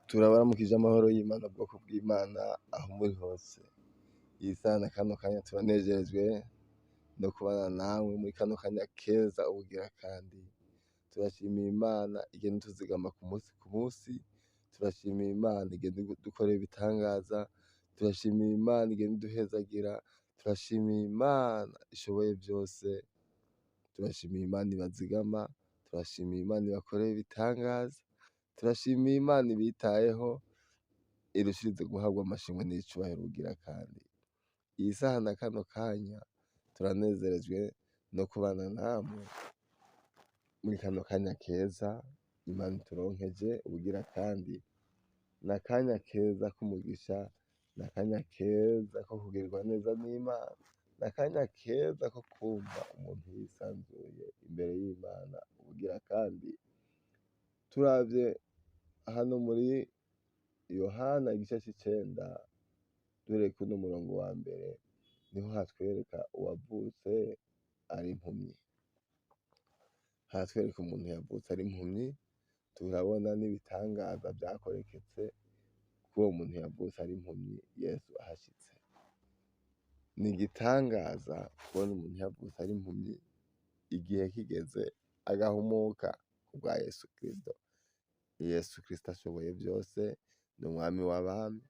Turabaramukije amahoro y'Imana, ubwoko bw'Imana aho muri hose. Iyi saha na kano kanya turanejejwe no kubana namwe muri kano kanya keza ubugira kandi. Turashimiye Imana igenda ituzigama ku munsi ku munsi. Turashimiye Imana igenda idukorera ibitangaza. Turashimiye Imana igenda iduhezagira. Turashimiye Imana ishoboye byose. Turashimiye Imana ibazigama. Turashimiye Imana ibakorera ibitangaza. Turashimiye Imana ibitayeho, irushirize guhabwa amashimwe n'icubahiro ubugira kandi. Iyi saha na kano kanya turanezerejwe no kubana namwe muri kano kanya keza Imana ituronkeje ubugira kandi. N'akanya keza k'umugisha, n'akanya keza ko kugirirwa neza n'Imana, n'akanya keza ko kumva umuntu yisanzuye imbere y'Imana ubugira kandi. Turavye hano muri Yohana igice c'icenda duhereye kuri uno murongo wa mbere, niho hatwereka uwavutse ari impumyi. Haratwereka umuntu yavutse ari impumyi, turabona n'ibitangaza vyakoreketse kuri uwo muntu yavutse ari impumyi Yesu ahashitse. Ni igitangaza kubona umuntu yavutse ari impumyi, igihe kigeze agahumuka kubwa Yesu Kristo. Yesu Kristo ashoboye byose, ni umwami w'abami,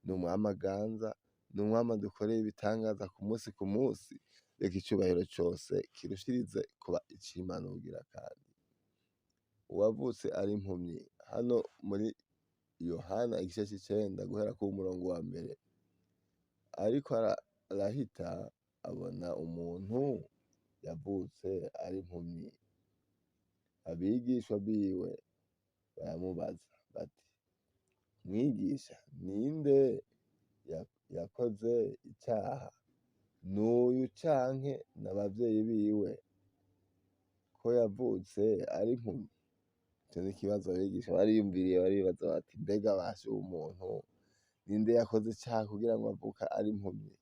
ni umwami aganza, ni umwami adukoreye ibitangaza ku munsi ku munsi. Reka icubahiro cose kirushirize kuba ic'Imana ubugira kandi. Uwavutse ari impumyi hano muri Yohana igice c'icenda guhera ku murongo wa mbere, ariko arahita abona umuntu yavutse ari impumyi. Abigishwa biwe baramubaza bati: mwigisha, ninde yakoze icaha, n'uyu canke n'abavyeyi biwe, ko yavutse ari impumyi? Ico ni ikibazo abigisha bariyumviriye, baribaza bati: mbega basha uwu muntu ninde yakoze icaha kugira ngo avuka ari impumyi?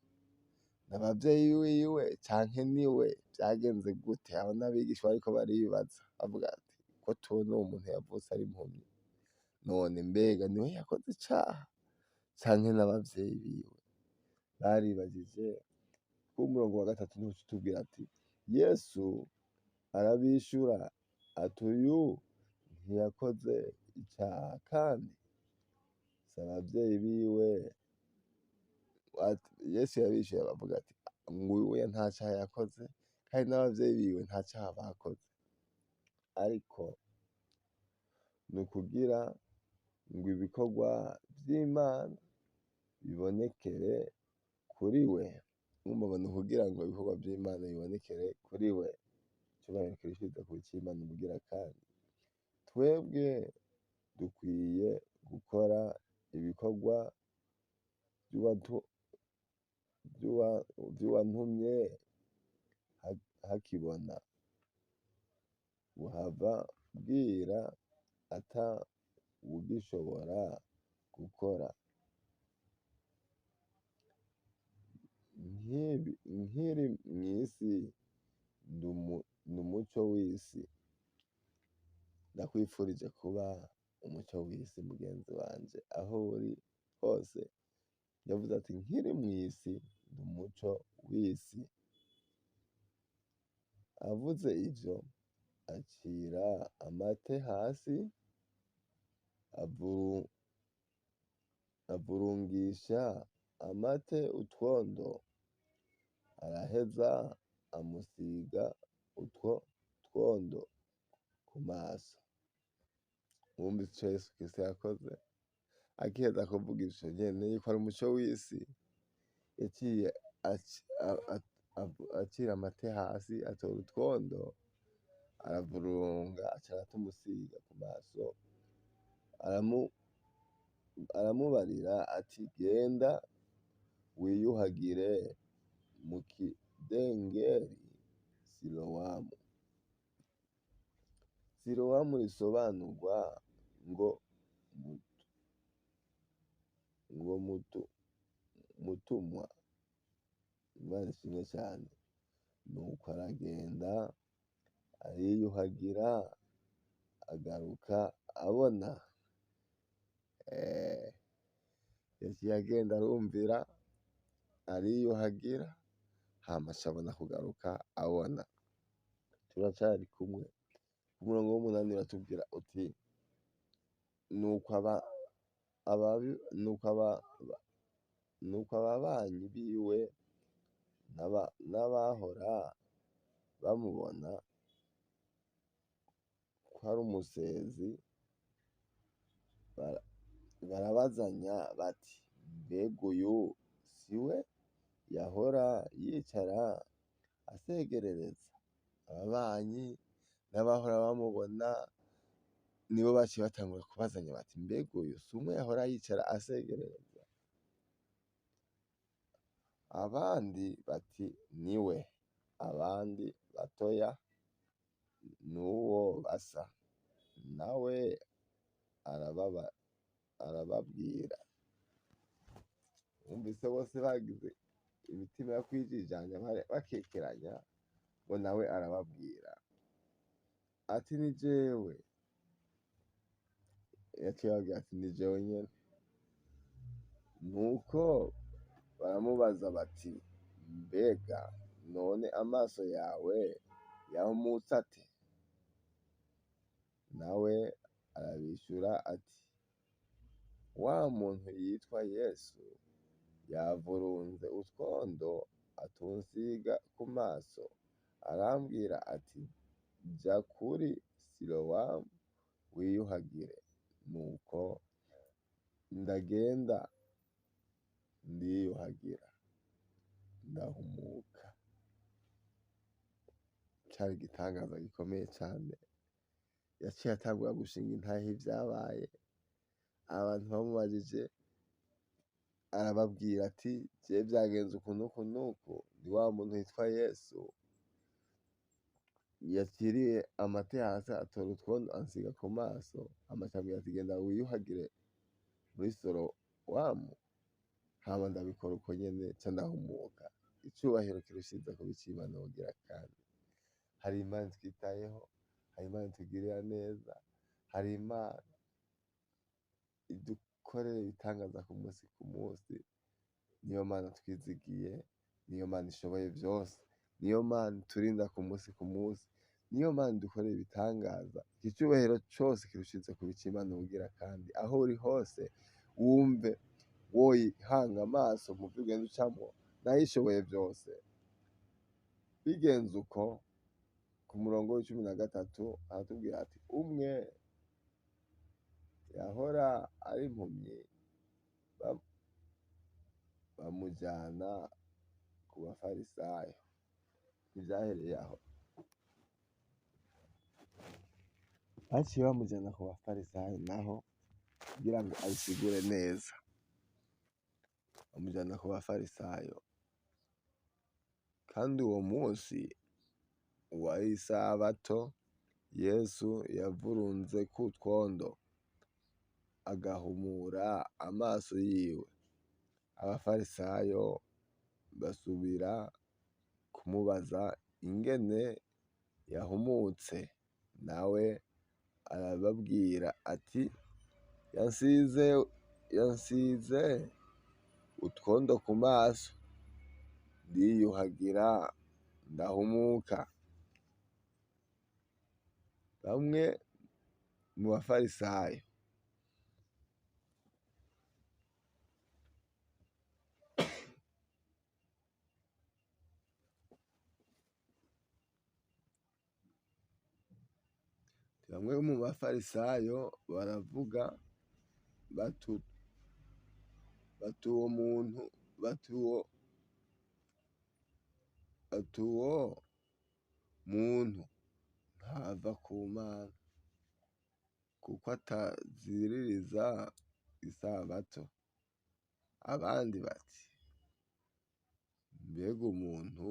N'abavyeyi biwe canke niwe? Vyagenze gute? Abo n'abigisha bariko baribaza bavuga ati: ko tubona uwo muntu yavutse ari impumyi, none mbega niwe yakoze icaha canke n'abavyeyi biwe? Baribajije. Ku murongo wa gatatu niho uca utubwira ati: Yesu arabishura ati: uyu ntiyakoze icaha, kandi si abavyeyi biwe. Yesu yabishuye aravuga ati: nguyu nta caha yakoze, kandi n'abavyeyi biwe nta caha bakoze, ariko ni ukugira ngo ibikorwa vy'Imana bibonekere kuri we. Ni ukugira ngo ibikorwa vy'Imana bibonekere kuri we. Icubahiro kirushirize kuba ic'Imana ubugira kandi. Twebwe dukwiye gukora ibikorwa vy'uwantumye hakibona, buhava bwira ata wugishobora gukora. Nkiri mw'isi ndi umuco w'isi. Ndakwifurije kuba umuco w'isi mugenzi wanje, aho uri hose. Yavuze ati: nkiri mw'isi ndi umuco w'isi. Avuze ivyo acira amate hasi, avurungisha amate utwondo, araheza amusiga utwo twondo ku maso. Mwumvise ico Yesu Kristo yakoze? Akiheza kuvuga ivyo nyene yuko ari umuco w'isi, yaciye acira amate hasi, atora utwondo, aravurunga, aca aratumusiga ku maso. Aramubarira ati: genda wiyuhagire mu kidengeri Silowamu. Silowamu risobanurwa ngo mutumwa. Imana ishimwe cane. Nuko aragenda ariyuhagira, agaruka abona. yaciye agenda arumvira ariyuhagira hama acabona kugaruka abona. Turacari kumwe. Ku murongo w'umunani uratubwira uti nuko ababanyi biwe n'abahora bamubona ko ari umusezi barabazanya bati, mbega uyu siwe yahora yicara asegerereza? Ababanyi n'abahora bamubona nibo baciye batangura kubazanya bati, mbega uyu si umwe yahora yicara asegerereza? Abandi bati niwe, abandi batoya n'uwo basa. Nawe arababwira. Bumvise bose bagize imitima yo kwijijanya bakekeranya, ngo nawe arababwira ati ni jewe. Yaciye ababwira ati ni jewe nyene. Nuko baramubaza bati, mbega none amaso yawe yahumutse ate? Nawe arabishura ati, wa muntu yitwa Yesu yavurunze utwondo atunsiga ku maso, arambwira ati, ja kuri Silowamu wiyuhagire. Nuko ndagenda ndiyuhagira ndahumuka. Cari igitangaza gikomeye cane. Yaciye atangura gushinga intahe ivyabaye. Abantu bamubajije arababwira ati, je vyagenze uku nuku nuku, ni wa muntu yitwa Yesu yaciriye amate hasi atora utwondo ansiga ku maso, amacambwira ati, genda wiyuhagire muri Silowamu. Hama ndabikora uko nyene ca ndahumuka. Icubahiro kirushiza kuba ic'Imana wogira kandi. Hari Imana itwitayeho, hari Imana itugirira neza, hari Imana idukorera ibitangaza ku musi ku musi. Niyo Mana twizigiye, niyo Mana ishoboye vyose, niyo Mana iturinda ku musi ku musi, niyo Mana idukorera ibitangaza. Icubahiro cose kirushiza kuba ic'Imana wogira kandi. Aho uri hose wumve woyihanga amaso mu vyo ugenda ucamwo, nayo ishoboye vyose. Bigenze uko, ku murongo w'icumi na gatatu aratubwira ati, umwe yahora ari impumyi bamujana ku bafarisayo. Ntivyahereye aho, baciye bamujana ku bafarisayo naho kugira ngo abisigure neza. Bamujana ku bafarisayo, kandi uwo musi wari isabato. Yesu yavurunze ku twondo agahumura amaso yiwe. Abafarisayo basubira kumubaza ingene yahumutse. Nawe arababwira ati, yansize utwondo ku maso, ndiyuhagira ndahumuka. Bamwe mu bafarisayo baravuga bati uwo muntu ntava ku Mana, kuko ataziririza isabato. Abandi bati, mbega umuntu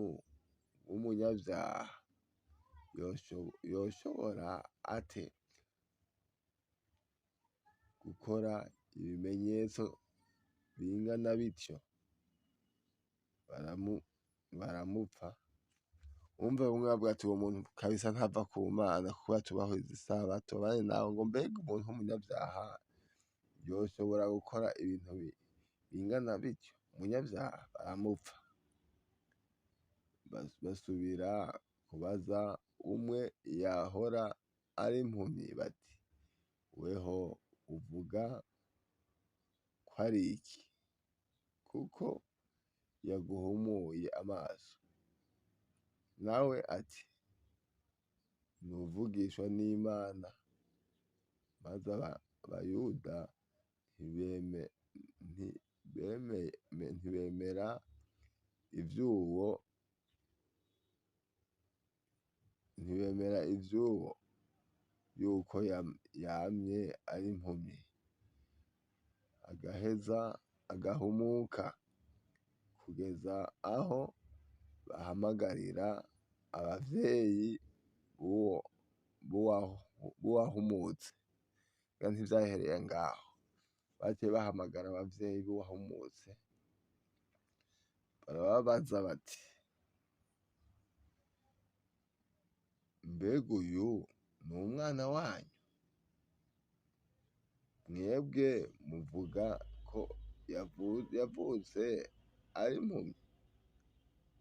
w'umunyavyaha yoshobora ate gukora ibimenyetso bingana bityo? Baramupfa. Umva bamwe bavuga ati, uwo muntu kabisa ntava ku Mana kuko atubahiriza isabato. Abandi nabo ngo, mbega umuntu w'umunyavyaha yoshobora gukora ibintu bingana bityo umunyabyaha baramupfa. Basubira kubaza umwe yahora ari impumyi bati weho uvuga ko ari iki kuko yaguhumuye amaso? Nawe ati nuvugishwa n'Imana. Maze abayuda ntibemera ivy'uwo yuko yamye ari impumyi, agaheza agahumuka, kugeza aho bahamagarira abavyeyi b'uwahumutse. Ega ntivyahereye ngaho, baciye bahamagara abavyeyi b'uwahumutse, barababaza bati mbega uyu ni umwana wanyu? Mwebwe muvuga ko yavutse ari impumyi,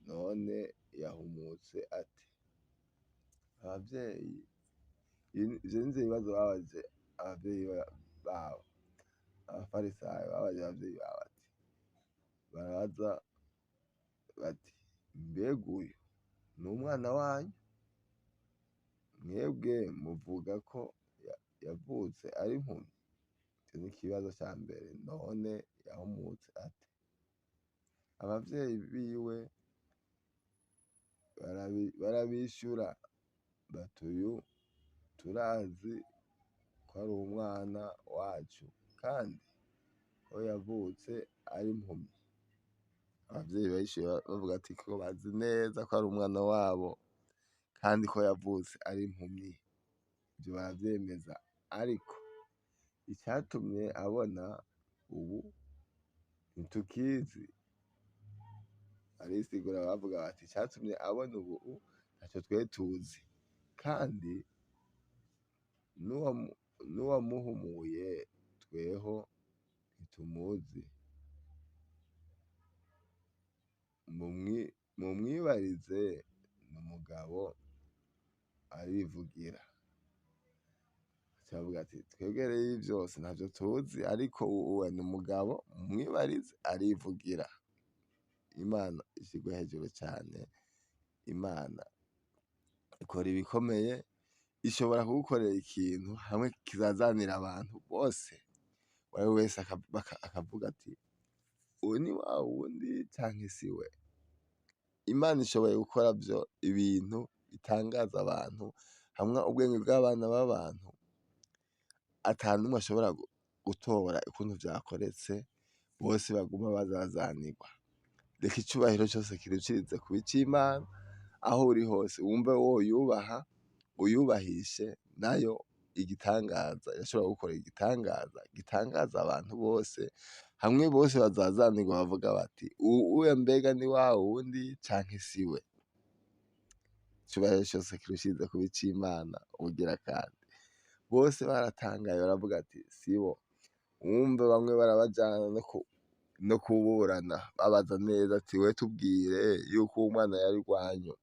none yahumutse ate? Abavyeyi, ivyo nivyo bibazo babaje abavyeyi babo. Abafarisayo babaje abavyeyi babo barabaza bati mbega uyu ni umwana wanyu? Mwebwe muvuga ko yavutse ari impumyi. Ico ni ikibazo ca mbere, none yahumutse ate? Abavyeyi biwe barabishura bati uyu turazi ko ari umwana wacu kandi ko yavutse ari impumyi. Abavyeyi barishuye bavuga ati ko bazi neza ko ari umwana wabo kandi ko yavutse ari impumyi, ivyo baravyemeza, ariko icatumye abona ubu ntitukizi. Barisigura bavuga bati icatumye abona ubu ntaco twe tuzi, kandi n'uwamuhumuye tweho ntitumuzi. Mumwibarize, ni umugabo arivugira. Bavuga ati twebwe rero ibi vyose ntavyo tuzi, ariko uwe ni umugabo, mumwibarize arivugira. Imana ishirwe hejuru cane. Imana ikora ibikomeye, ishobora kugukorera ikintu hamwe kizazanira abantu bose, uwari we wese akavuga ati uyu ni wa wundi canke siwe. Imana ishoboye gukora ibintu bitangaza abantu, hamwe ubwenge bw'abana b'abantu ata n'umwe ashobora gutora ukuntu vyakoretse, bose baguma bazazanirwa. Reka icubahiro cose kirushirize kuba ic'Imana. Aho uri hose wumve woyubaha, uyubahishe, nayo igitangaza irashobora gukorera igitangaza gitangaza abantu bose, hamwe bose bazazanirwa bavuga bati uwe mbega ni wa wundi canke siwe. Icubahiro cose kirushirize kuba ic'Imana ubugira kandi. Bose baratangaye baravuga ati sibo. Wumve bamwe barabajana no kuburana babaza neza ati we tubwire yuko uwo mwana yari gwanyu.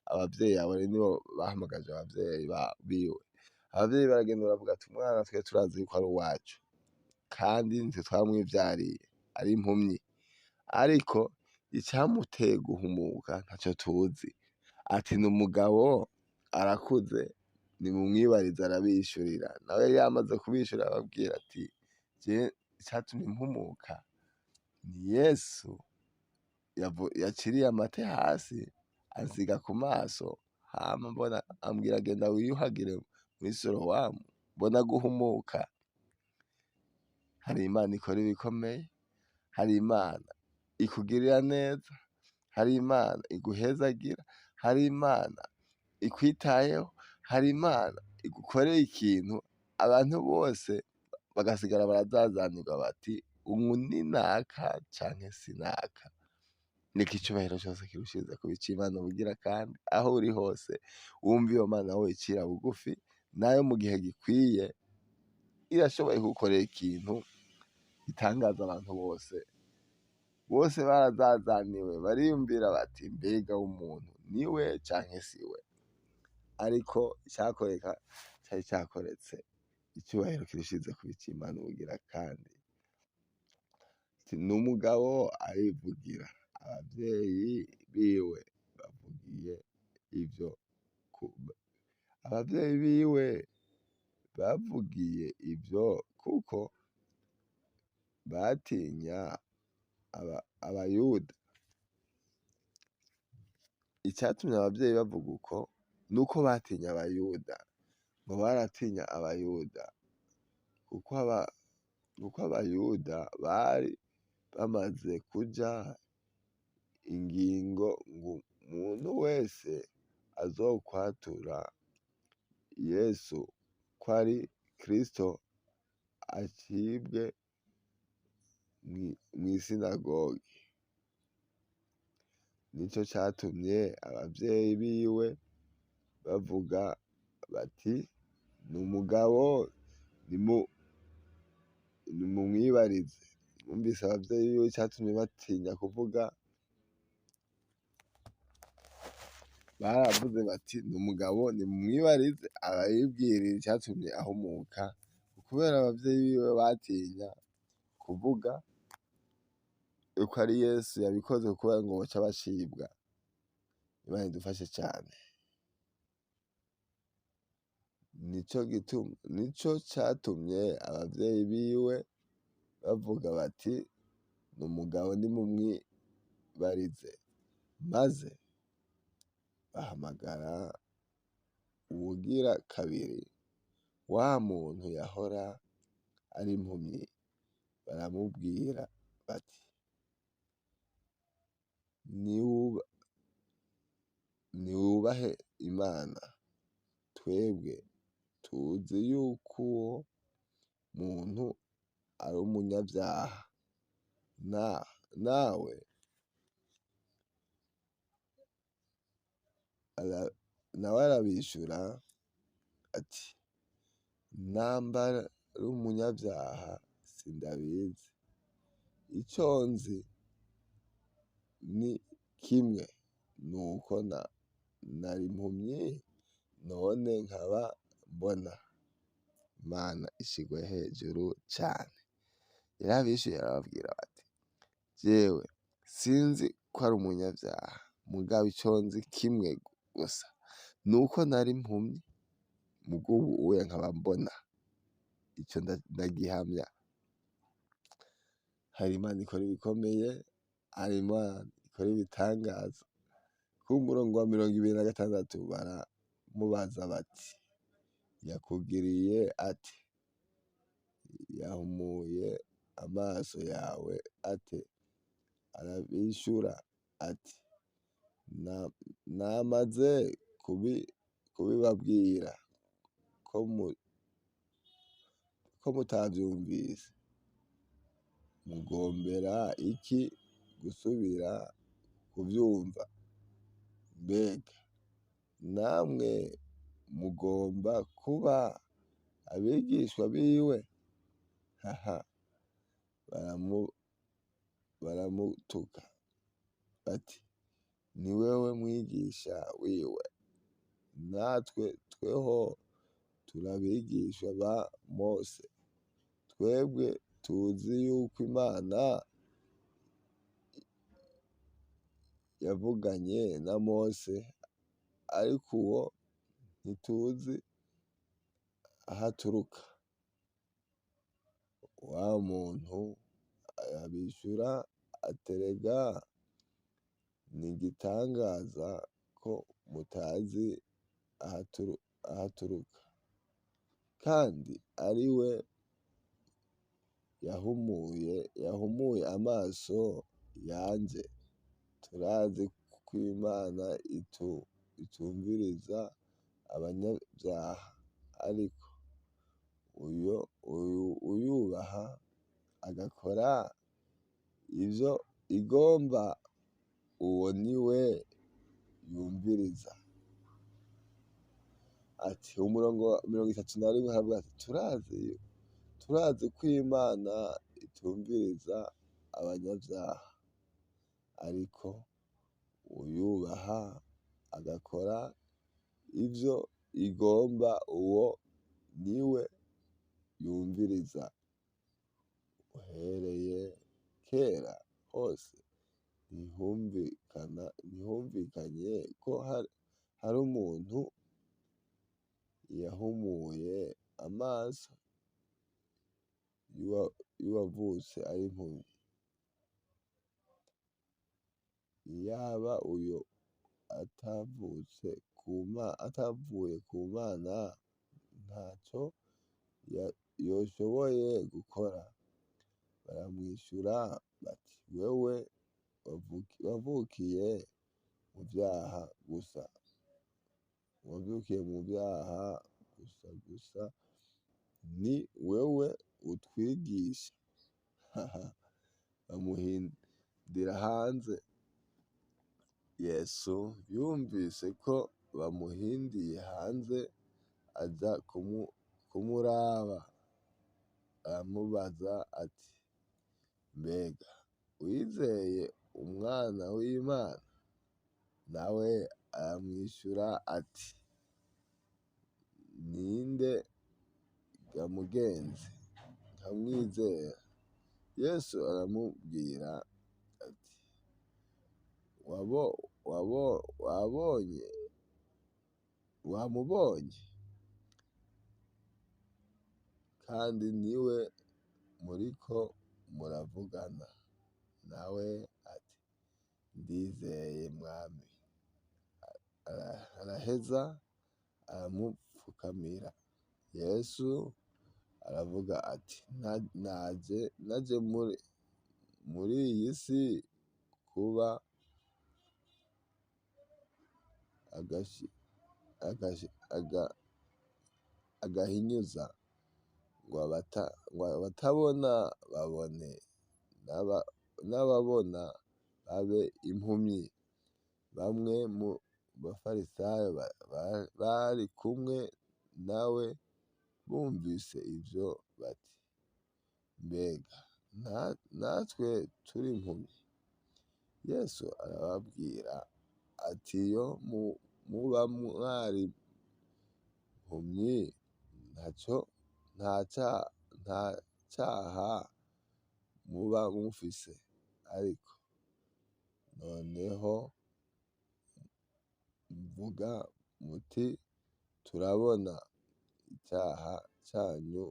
Abavyeyi abo nibo bahamagaje abavyeyi biwe. Abavyeyi baragenda baravuga ati umwana twe turazi yuko ari uwacu, kandi nitwe twamwivyariye ari impumyi, ariko icamuteye guhumuka ntaco tuzi. Ati ni umugabo arakuze, nimumwibarize arabishurira. Nawe yari yamaze kubishura ababwira ati icatumye mpumuka ni Yesu yaciriye amate hasi ansiga ku maso, hama mbona ambwira genda wiyuhagire muri Sorowamu, mbona guhumuka. Hari Imana ikora ibikomeye, hari Imana ikugirira neza, hari Imana iguhezagira, hari Imana ikwitayeho, hari Imana igukoreye ikintu abantu bose bagasigara barazazanirwa bati uyu ni naka canke si naka. Reka icubahiro cose kirushirize kuba ic'Imana ubugira kandi. Aho uri hose wumve iyo Mana wicira bugufi, nayo mu gihe gikwiye irashoboye kugukorera ikintu gitangaza abantu bose. bose barazazaniwe bariyumvira bati mbega umuntu niwe canke siwe, ariko icakoreka cari cakoretse, icubahiro kirushize kuba ic'Imana ubugira kandi. N'umugabo arivugira, abavyeyi biwe bavugiye ivyo, abavyeyi biwe bavugiye ivyo kuko batinya abayuda. Icatumye abavyeyi bavuga uko nuko batinya abayuda, ngo baratinya abayuda kuko abayuda bari bamaze kuja ingingo ngo umuntu wese azokwatura Yesu ko ari Kristo acibwe mw'isinagogi. Nico catumye abavyeyi biwe bavuga bati n'umugabo nimumwibarize. Bumvise abavyeyi biwe icatumye batinya kuvuga, baravuze bati n'umugabo nimumwibarize arabibwirira icatumye ahumuka. Kubera abavyeyi biwe batinya kuvuga yuko ari Yesu yabikoze kubera ngo boca bacibwa. Imana idufashe cane. Nico catumye abavyeyi biwe bavuga bati n'umugabo nimumwibarize, maze bahamagara uwugira kabiri, wa muntu yahora ari impumyi, baramubwira bati niwubahe Imana, twebwe tuzi yuko uwo muntu ari umunyavyaha. Nawe arabishura ati namba ari umunyavyaha sindabizi, ico nzi ni kimwe, nuko nari impumyi none nkaba mbona. Imana ishigwe hejuru cane. Yarabishuye arababwira bati jewe sinzi ko ari umunyavyaha, mugabo ico nzi kimwe gusa, nuko nari impumyi muga ubuye nkaba mbona. Ico ndagihamya. Hari Imana ikora ibikomeye, hari Imana ikora ibitangaza. Ku murongo wa 26 baramubaza bati yakugiriye ate? Yahumuye amaso yawe ate? Arabishura ati namaze kubibabwira ko mutavyumvise. Mugombera iki gusubira kuvyumva? Mbega namwe mugomba kuba abigishwa biwe? Haha, baramutuka bati ni wewe mwigisha wiwe, natwe tweho turabigishwa ba Mose. Twebwe tuzi yuko Imana yavuganye na Mose, ariko uwo ntituzi aho aturuka. Wa muntu arabishura aterega ni igitangaza ko mutazi aho aturuka, kandi ari we yahumuye amaso yanje. Turazi ko Imana itumviriza abanyavyaha, ariko uyubaha agakora ivyo igomba, uwo ni we yumviriza. Ati umurongo wa 31 haravuga ati turazi ko Imana itumviriza abanyavyaha. ariko uyubaha agakora ivyo igomba, uwo niwe yumviriza. Uhereye kera hose ntihumvikanye ko hari umuntu yahumuye amaso y'uwavutse ari impumyi. Iyaba uyo atavuye ku Mana, ntaco yoshoboye gukora. Baramwishura bati, wewe wavukiye mu vyaha gusa, ni wewe utwigisha. Bamuhindira hanze. Yesu yumvise ko bamuhindiye hanze, aja kumuraba, aramubaza ati, mbega wizeye umwana w'Imana? Nawe aramwishura ati, ninde yamugenze nkamwizera? Yesu aramubwira ati, wamubonye, kandi niwe muriko muravugana. Nawe ati, ndizeye Mwami. Araheza aramupfukamira. Yesu aravuga ati, naje muri iyi si kuba agahinyuza, ngo abatabona babone, n'ababona babe impumyi. Bamwe mu bafarisayo bari kumwe nawe bumvise ivyo bati, mbega natwe turi impumyi? Yesu arababwira ati, iyo muba mwari impumyi, nta caha muba mufise. Ariko noneho muvuga muti, turabona, icaha canyu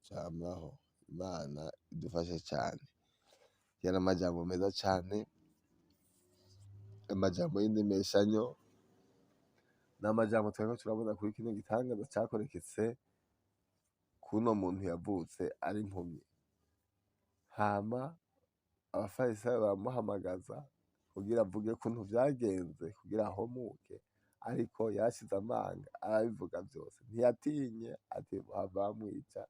camaho. Imana idufashe cane. Yari amajambo meza cane, amajambo y'indemeshanyo, n'amajambo twariko turabona kuri kino gitangaza cakoreketse kuno muntu yavutse ari impumyi. Hama abafarisayo baramuhamagaza kugira avuge ukuntu vyagenze, kugira ahomuke, ariko yashize amanga, arabivuga vyose. Ntiyatinye ati bahava bamwica,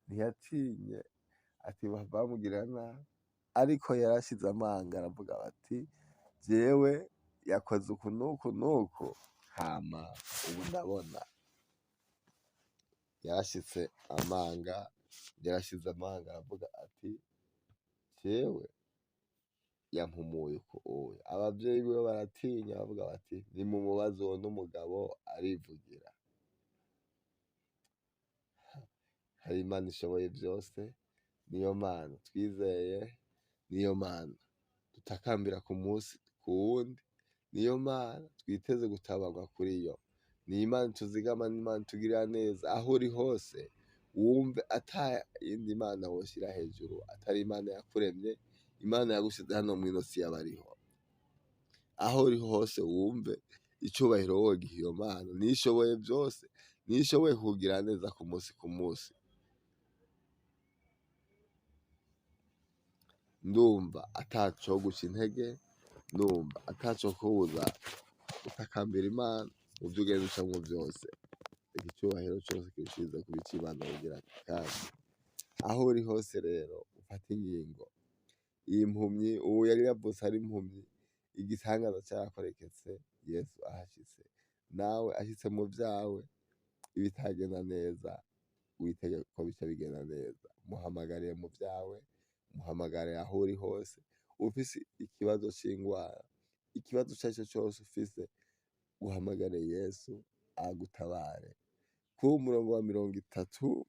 ntiyatinye ati bahava bamugirira nabi, ariko yarashize amanga, aravuga bati, jewe yakoze uku n'uku n'uku, hama ubu ndabona. Yarashize amanga, aravuga ati, jewe yampumuye uku uya. Abavyeyi biwe baratinya, bavuga bati, nimumubaze uwo n'umugabo arivugira. Hari Imana ishoboye vyose, niyo Mana twizeye, niyo Mana dutakambira ku munsi ku wundi, niyo Mana twiteze gutabarwa kuri yo. Ni Imana tuzigama, ni Imana tugirira neza. Aho uri hose wumve ata yindi Mana woshira hejuru atari Imana yakuremye, Imana yagushize hano mw'ino si y'abariho. Aho uri hose wumve icubahiro wogiha iyo Mana. Niyo ishoboye vyose, niyo ishoboye kukugira neza ku munsi ku munsi. Ndumva ataco guca intege, ndumva ataco kubuza gutakambira Imana mu vyo ugenda ucamwo vyose. Reka icubahiro cose kirushize kuba ic'Imana kugira kandi aho uri hose rero ufate ingingo. Iyi mpumyi, uwo yari yavutse ari impumyi, igitangaza carakoreketse Yesu ahashitse. Nawe ashitse mu vyawe ibitagenda neza, witege ko bica bigenda neza. Muhamagariye mu vyawe, muhamagare aho uri hose, ufise ikibazo c'ingwara, ikibazo icarico cose ufise, uhamagare Yesu agutabare. K'uwo murongo wa 30,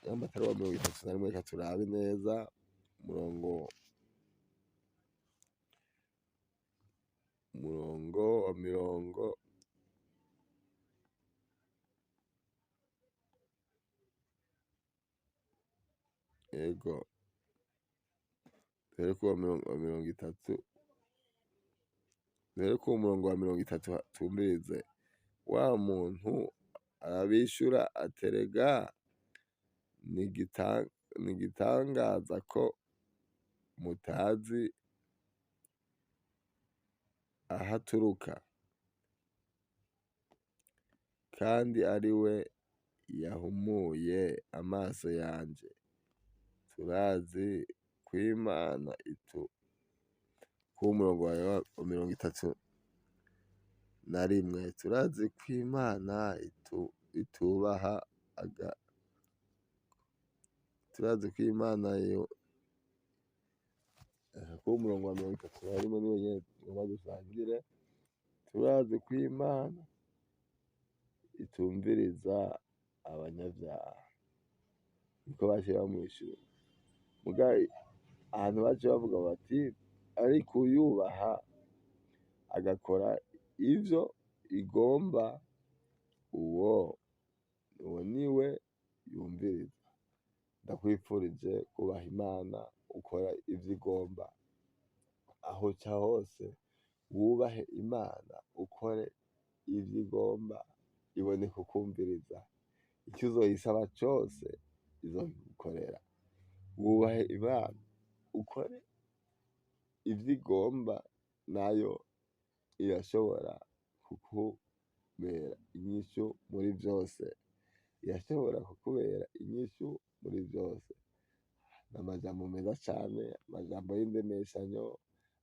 namba atari uwa 31, reka turabe neza, umurongo wa mirongo, ego duhere k'uwo murongo wa 30, duhere k'uwo murongo wa 30 twumvirize. Wa muntu arabishura ati erega ni igitangaza ko mutazi aho aturuka, kandi ari we yahumuye amaso yanje. Turazi ko Imana k'uwo murongo wa 31, turazi ko Imana itubaha turazi ko Imana k'uwo murongo wa 31 niwe nyene tugomba dusangire. Turazi ko Imana itumviriza abanyabyaha, niko baciye bamwishura. Muga ahantu baciye bavuga bati ariko uyubaha agakora ivyo igomba, uwo niwe yumviriza. Ndakwifurije kubaha Imana, ukora ivyo igomba, aho ca hose wubahe Imana, ukore ivyo igomba, ibone kukumviriza. Icyo uzoyisaba cose izobigukorera. Wubahe Imana, ukore ivyo igomba, nayo irashobora kukubera inyishu muri vyose. Irashobora kukubera inyishu muri vyose. N'amajambo meza cane, amajambo y'indemeshanyo,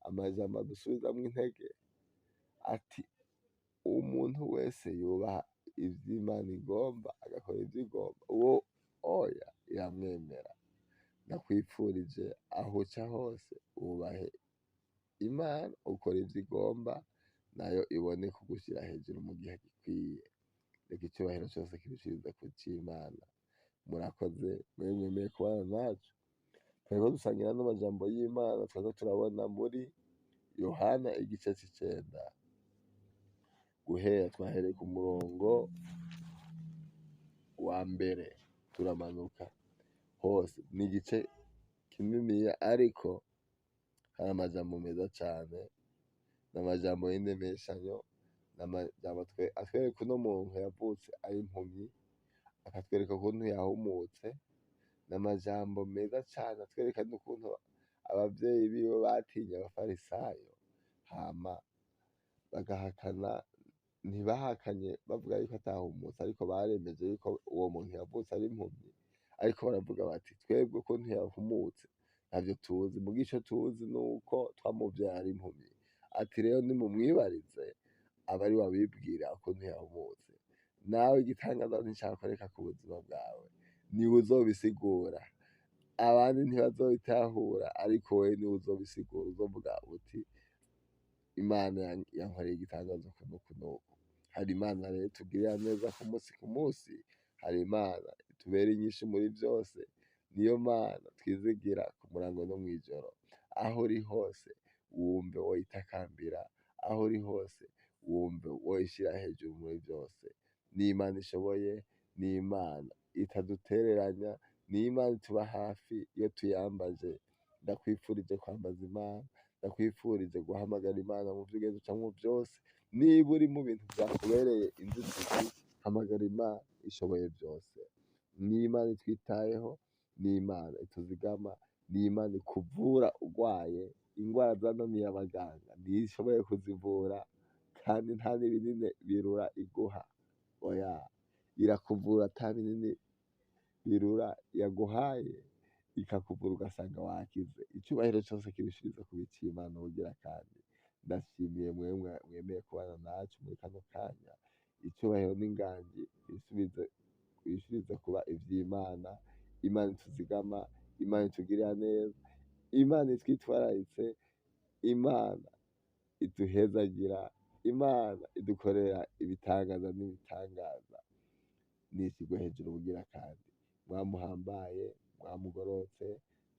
amajambo adusubizamwo intege, ati umuntu wese yubaha ivyo Imana igomba, agakora ivyo igomba, uwo oya iramwemera. Ndakwifurije aho uca hose wubahe Imana, ukora ivyo igomba, nayo ibone kugushira hejuru mu gihe gikwiye. Reka icubahiro cose kibishirize ku c'Imana. Murakoze mwe mwemeye kubana nacu. Twariko dusangira n'amajambo y'Imana, twariko turabona muri Yohana igice c'9, guhera twahereye ku murongo wa mbere turamanuka hose. Ni igice kininiya, ariko hari amajambo meza cane, n'amajambo y'indemeshanyo, n'amajambo atwereka uno muntu yavutse ari impumyi, akatwereka ukuntu yahumutse. N'amajambo meza cane atwereka n'ukuntu abavyeyi biwe batinye abafarisayo, hama bagahakana, ntibahakanye bavuga yuko atahumutse, ariko baremeje yuko uwo muntu yavutse ari impumyi. Ariko baravuga bati twebwe ukuntu yahumutse ntavyo tuzi, muga ico tuzi nuko twamuvyaye ari impumyi. Ati rero nimumwibarize, abe ari we abibwira ukuntu yahumutse. Nawe igitangaza nticakoreka ku buzima bwawe, niwe uzobisigura. Abandi ntibazobitahura, ariko wewe niwe uzobisigura. Uzovuga uti Imana yankoreye igitangaza uku n'uku n'uku. Hari Imana rero itugirira neza ku musi ku musi, hari Imana itubera inyishu muri vyose. Niyo Mana twizigira ku murango no mw'ijoro. Aho uri hose wumve woyitakambira, aho uri hose wumve woyishira hejuru muri vyose. Ni Imana ishoboye, ni Imana itadutereranya, ni Imana ituba hafi iyo tuyambaje. Ndakwifurije kwambaza Imana, ndakwifurije guhamagara Imana mu vyo ugenda ucamwo vyose. Niba uri mu bintu vyakubereye inzitizi, hamagara Imana ishoboye vyose. Ni Imana itwitayeho, ni Imana ituzigama, ni Imana ikuvura urwaye ingwara zananiye abaganga, niyo ishoboye kuzivura, kandi nta n'ibinini birura iguha. Oya, irakuvura ata binini birura yaguhaye, ikakuvura ugasanga wakize. Icubahiro cose kibishirize ku c'Imana ubugira kandi. Ndashimiye mwemwe mwemeye kubana nacu muri kano kanya. Icubahiro n'inganji bishirize kuba ivy'Imana. Imana ituzigama, Imana itugirira neza, Imana itwitwararitse, Imana iduhezagira, Imana idukorera ibitangaza n'ibitangaza. Nishigwe hejuru bugira kandi. Mwamuhambaye, mwamugorotse,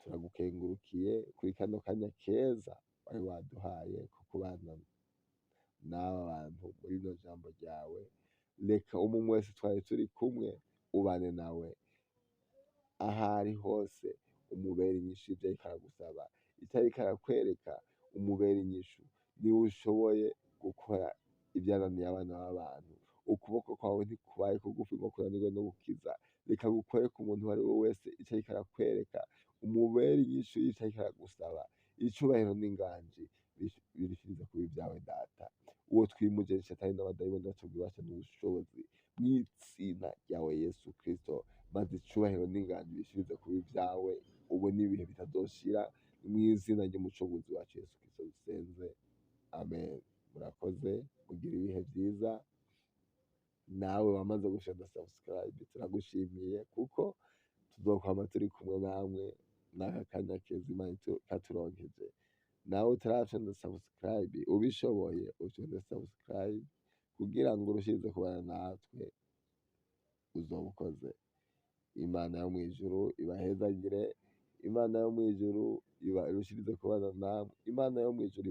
turagukengurukiye kuri kano kanya keza wari waduhaye ko kubana n'aba bantu muri rino jambo ryawe. Reka umwe wese twari turi kumwe ubane nawe ahari hose, umubere inyishu ivyo ariko aragusaba, ico ariko arakwereka umubere inyishu. Niwe ushoboye gukora ivyananiye abana b'abantu. Ukuboko kwawe ntikubaye kugufi ngo kunanirwe no gukiza. Reka gukore ku muntu uwo ari we wese ico ariko arakwereka, umubere inyishu y'ico ariko aragusaba. Icubahiro n'inganji birishirize kuba ivyawe Data. Uwo twimuje shetani n'abadayimoni batubwira ububasha n'ubushobozi mw'izina ryawe Yesu Kristo, maze icubahiro n'inganji bishirize kuba ivyawe ubu n'ibihe bitazoshira, mw'izina ry'umucunguzi wacu Yesu Kristo dusenze, amen. Murakoze, mugira ibihe vyiza. Nawe wamaze gushira subscribe turagushimiye, kuko tuzokwama turi kumwe namwe n'aka kanya keza Imana katuronkeje. Nawe utarafyonda subscribe, ubishoboye ufyonde subscribe kugira ngo urushirize kubana natwe, uzoba ukoze. Imana yo mw'ijuru ibahezagire, Imana yo mw'ijuru irushirize kubana namwe, Imana yo mw'ijuru